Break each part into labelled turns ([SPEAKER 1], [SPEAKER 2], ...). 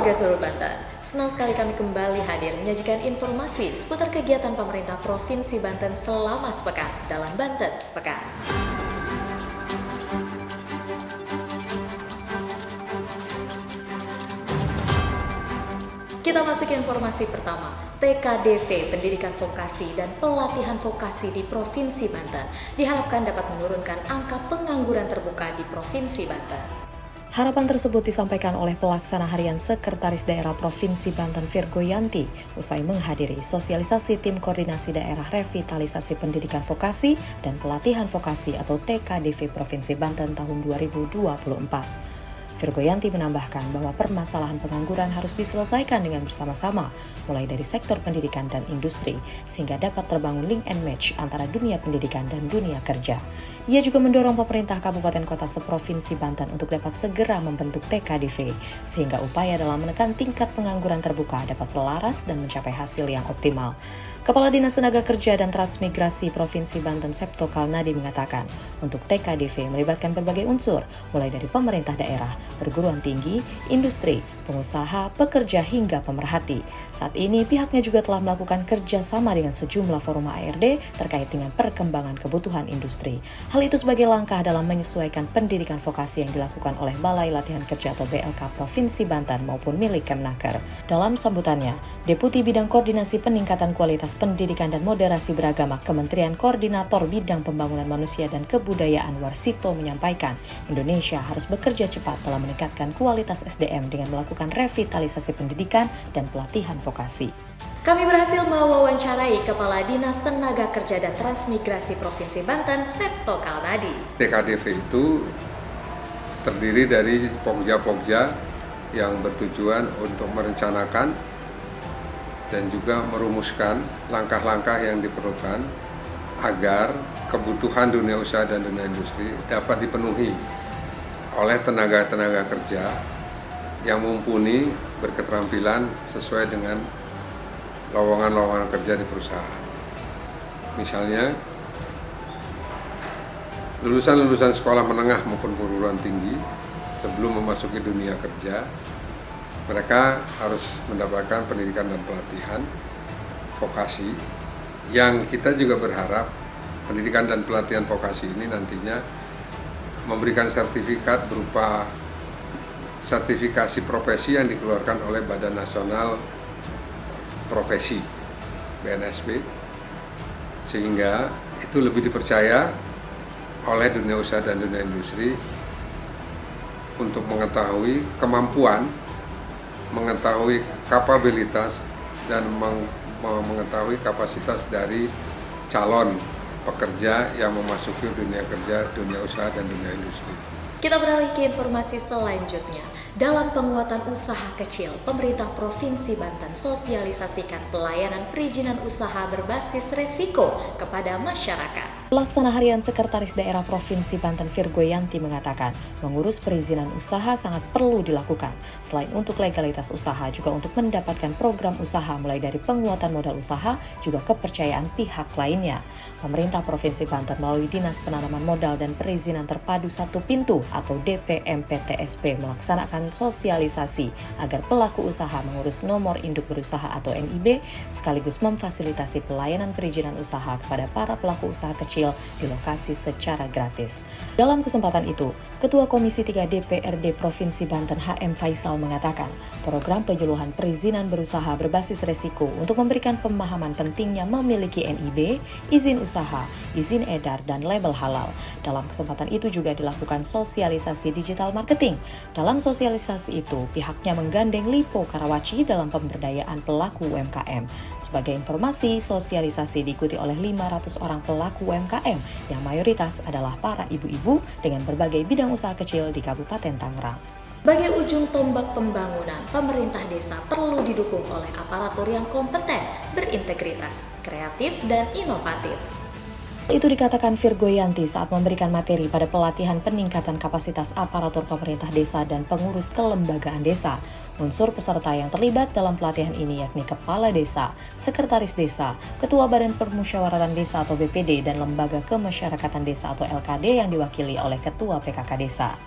[SPEAKER 1] warga seluruh Banten, senang sekali kami kembali hadir menyajikan informasi seputar kegiatan pemerintah Provinsi Banten selama sepekan dalam Banten Sepekan. Kita masuk ke informasi pertama. TKDV, Pendidikan Vokasi dan Pelatihan Vokasi di Provinsi Banten, diharapkan dapat menurunkan angka pengangguran terbuka di Provinsi Banten. Harapan tersebut disampaikan oleh Pelaksana Harian Sekretaris Daerah Provinsi Banten Virgoyanti usai menghadiri sosialisasi Tim Koordinasi Daerah Revitalisasi Pendidikan Vokasi dan Pelatihan Vokasi atau TKDV Provinsi Banten tahun 2024. Virgoyanti menambahkan bahwa permasalahan pengangguran harus diselesaikan dengan bersama-sama, mulai dari sektor pendidikan dan industri, sehingga dapat terbangun link and match antara dunia pendidikan dan dunia kerja. Ia juga mendorong pemerintah kabupaten kota seprovinsi Banten untuk dapat segera membentuk TKDV, sehingga upaya dalam menekan tingkat pengangguran terbuka dapat selaras dan mencapai hasil yang optimal. Kepala Dinas Tenaga Kerja dan Transmigrasi Provinsi Banten Septo Kalnadi mengatakan, untuk TKDV melibatkan berbagai unsur, mulai dari pemerintah daerah, perguruan tinggi, industri, pengusaha, pekerja hingga pemerhati. Saat ini pihaknya juga telah melakukan kerjasama dengan sejumlah forum ARD terkait dengan perkembangan kebutuhan industri. Hal itu sebagai langkah dalam menyesuaikan pendidikan vokasi yang dilakukan oleh Balai Latihan Kerja atau BLK Provinsi Banten maupun milik Kemnaker. Dalam sambutannya, Deputi Bidang Koordinasi Peningkatan Kualitas Pendidikan dan Moderasi Beragama Kementerian Koordinator Bidang Pembangunan Manusia dan Kebudayaan Warsito menyampaikan, Indonesia harus bekerja cepat dalam meningkatkan kualitas SDM dengan melakukan revitalisasi pendidikan dan pelatihan vokasi. Kami berhasil mewawancarai Kepala Dinas Tenaga Kerja dan Transmigrasi Provinsi Banten, Septo Kalnadi.
[SPEAKER 2] TKDV itu terdiri dari pokja-pokja yang bertujuan untuk merencanakan dan juga merumuskan langkah-langkah yang diperlukan agar kebutuhan dunia usaha dan dunia industri dapat dipenuhi oleh tenaga-tenaga kerja yang mumpuni, berketerampilan sesuai dengan lowongan-lowongan kerja di perusahaan. Misalnya, lulusan-lulusan sekolah menengah maupun perguruan tinggi sebelum memasuki dunia kerja, mereka harus mendapatkan pendidikan dan pelatihan vokasi yang kita juga berharap pendidikan dan pelatihan vokasi ini nantinya memberikan sertifikat berupa sertifikasi profesi yang dikeluarkan oleh Badan Nasional Profesi BNSP, sehingga itu lebih dipercaya oleh dunia usaha dan dunia industri untuk mengetahui kemampuan, mengetahui kapabilitas dan mengetahui kapasitas dari calon pekerja yang memasuki dunia kerja, dunia usaha dan dunia industri.
[SPEAKER 1] Kita beralih ke informasi selanjutnya. Dalam penguatan usaha kecil, pemerintah Provinsi Banten sosialisasikan pelayanan perizinan usaha berbasis resiko kepada masyarakat. Pelaksana Harian Sekretaris Daerah Provinsi Banten Virgoyanti mengatakan, mengurus perizinan usaha sangat perlu dilakukan. Selain untuk legalitas usaha, juga untuk mendapatkan program usaha mulai dari penguatan modal usaha, juga kepercayaan pihak lainnya. Pemerintah Provinsi Banten melalui Dinas Penanaman Modal dan Perizinan Terpadu Satu Pintu atau DPMPTSP melaksanakan sosialisasi agar pelaku usaha mengurus nomor induk berusaha atau NIB sekaligus memfasilitasi pelayanan perizinan usaha kepada para pelaku usaha kecil di lokasi secara gratis. Dalam kesempatan itu, Ketua Komisi 3 DPRD Provinsi Banten HM Faisal mengatakan, program penyuluhan perizinan berusaha berbasis resiko untuk memberikan pemahaman pentingnya memiliki NIB, izin usaha, izin edar, dan label halal. Dalam kesempatan itu juga dilakukan sosialisasi digital marketing. Dalam sosialisasi itu, pihaknya menggandeng Lipo Karawaci dalam pemberdayaan pelaku UMKM. Sebagai informasi, sosialisasi diikuti oleh 500 orang pelaku UMKM yang mayoritas adalah para ibu-ibu dengan berbagai bidang usaha kecil di Kabupaten Tangerang. Sebagai ujung tombak pembangunan, pemerintah desa perlu didukung oleh aparatur yang kompeten, berintegritas, kreatif, dan inovatif. Itu dikatakan Virgoyanti saat memberikan materi pada pelatihan peningkatan kapasitas aparatur pemerintah desa dan pengurus kelembagaan desa. Unsur peserta yang terlibat dalam pelatihan ini yakni Kepala Desa, Sekretaris Desa, Ketua Badan Permusyawaratan Desa atau BPD, dan Lembaga Kemasyarakatan Desa atau LKD yang diwakili oleh Ketua PKK Desa.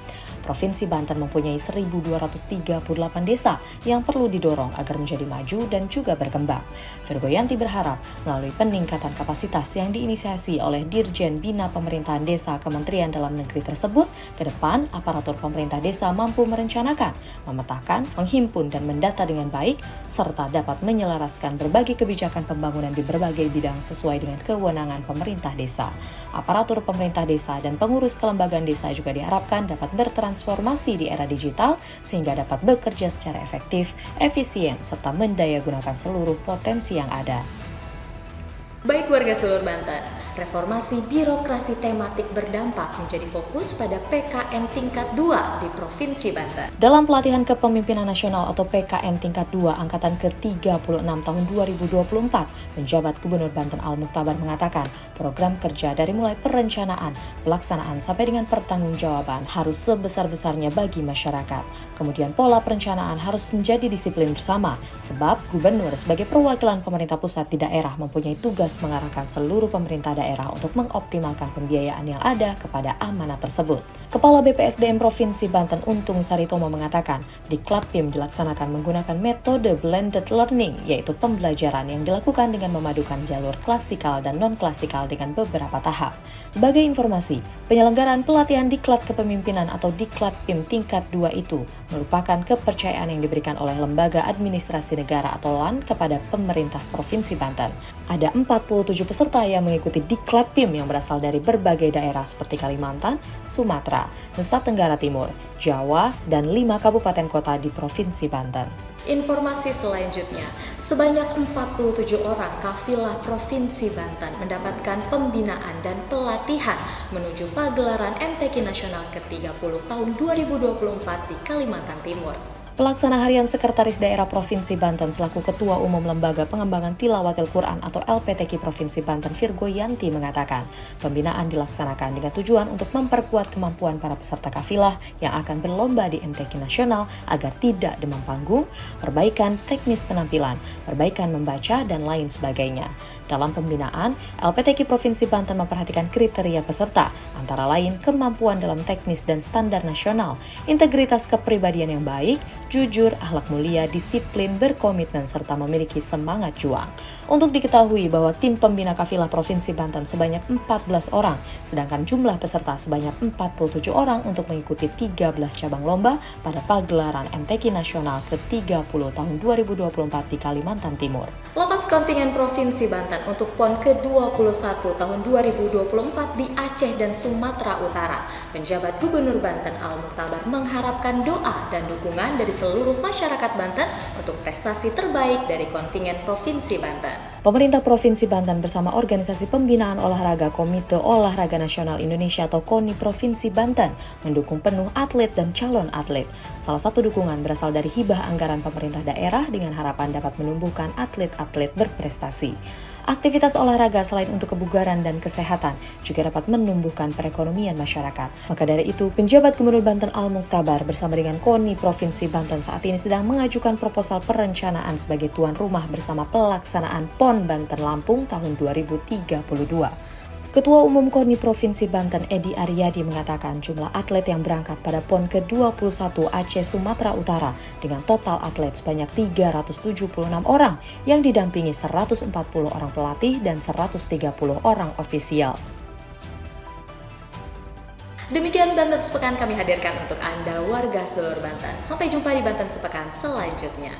[SPEAKER 1] Provinsi Banten mempunyai 1.238 desa yang perlu didorong agar menjadi maju dan juga berkembang. Virgoyanti berharap melalui peningkatan kapasitas yang diinisiasi oleh Dirjen Bina Pemerintahan Desa Kementerian Dalam Negeri tersebut, ke depan aparatur pemerintah desa mampu merencanakan, memetakan, menghimpun dan mendata dengan baik, serta dapat menyelaraskan berbagai kebijakan pembangunan di berbagai bidang sesuai dengan kewenangan pemerintah desa. Aparatur pemerintah desa dan pengurus kelembagaan desa juga diharapkan dapat bertransformasi di era digital sehingga dapat bekerja secara efektif, efisien, serta mendayagunakan seluruh potensi yang ada. Baik warga seluruh Banten, reformasi birokrasi tematik berdampak menjadi fokus pada PKN tingkat 2 di Provinsi Banten. Dalam pelatihan kepemimpinan nasional atau PKN tingkat 2 angkatan ke-36 tahun 2024, penjabat Gubernur Banten Al-Muktabar mengatakan program kerja dari mulai perencanaan, pelaksanaan sampai dengan pertanggungjawaban harus sebesar-besarnya bagi masyarakat. Kemudian pola perencanaan harus menjadi disiplin bersama, sebab Gubernur sebagai perwakilan pemerintah pusat di daerah mempunyai tugas mengarahkan seluruh pemerintah daerah untuk mengoptimalkan pembiayaan yang ada kepada amanat tersebut. Kepala BPSDM Provinsi Banten Untung Saritomo mengatakan, Diklat PIM dilaksanakan menggunakan metode blended learning, yaitu pembelajaran yang dilakukan dengan memadukan jalur klasikal dan non-klasikal dengan beberapa tahap. Sebagai informasi, penyelenggaraan pelatihan Diklat Kepemimpinan atau Diklat PIM tingkat 2 itu merupakan kepercayaan yang diberikan oleh Lembaga Administrasi Negara atau LAN kepada pemerintah Provinsi Banten. Ada 47 peserta yang mengikuti Diklat PIM yang berasal dari berbagai daerah seperti Kalimantan, Sumatera, Nusa Tenggara Timur, Jawa, dan 5 kabupaten kota di Provinsi Banten. Informasi selanjutnya, sebanyak 47 orang kafilah Provinsi Banten mendapatkan pembinaan dan pelatihan menuju pagelaran MTQ Nasional ke-30 tahun 2024 di Kalimantan Timur. Pelaksana Harian Sekretaris Daerah Provinsi Banten selaku Ketua Umum Lembaga Pengembangan Tilawatil Quran atau LPTQ Provinsi Banten Virgoyanti mengatakan, pembinaan dilaksanakan dengan tujuan untuk memperkuat kemampuan para peserta kafilah yang akan berlomba di MTQ Nasional agar tidak demam panggung, perbaikan teknis penampilan, perbaikan membaca, dan lain sebagainya. Dalam pembinaan, LPTQ Provinsi Banten memperhatikan kriteria peserta, antara lain kemampuan dalam teknis dan standar nasional, integritas kepribadian yang baik, jujur, akhlak mulia, disiplin, berkomitmen, serta memiliki semangat juang. Untuk diketahui bahwa tim pembina kafilah Provinsi Banten sebanyak 14 orang, sedangkan jumlah peserta sebanyak 47 orang untuk mengikuti 13 cabang lomba pada pagelaran MTQ Nasional ke-30 tahun 2024 di Kalimantan Timur. Lepas kontingen Provinsi Banten untuk PON ke-21 tahun 2024 di Aceh dan Sumatera Utara, penjabat Gubernur Banten Al-Muktabar mengharapkan doa dan dukungan dari seluruh masyarakat Banten untuk prestasi terbaik dari kontingen Provinsi Banten. Pemerintah Provinsi Banten bersama Organisasi Pembinaan Olahraga Komite Olahraga Nasional Indonesia atau KONI Provinsi Banten mendukung penuh atlet dan calon atlet. Salah satu dukungan berasal dari hibah anggaran pemerintah daerah dengan harapan dapat menumbuhkan atlet-atlet berprestasi. Aktivitas olahraga selain untuk kebugaran dan kesehatan juga dapat menumbuhkan perekonomian masyarakat. Maka dari itu, penjabat Gubernur Banten Al-Muktabar bersama dengan KONI Provinsi Banten saat ini sedang mengajukan proposal perencanaan sebagai tuan rumah bersama pelaksanaan PON Banten Lampung tahun 2032. Ketua Umum KONI Provinsi Banten Edi Aryadi mengatakan jumlah atlet yang berangkat pada PON ke-21 Aceh Sumatera Utara dengan total atlet sebanyak 376 orang yang didampingi 140 orang pelatih dan 130 orang ofisial. Demikian Banten Sepekan kami hadirkan untuk Anda warga seluruh Banten. Sampai jumpa di Banten Sepekan selanjutnya.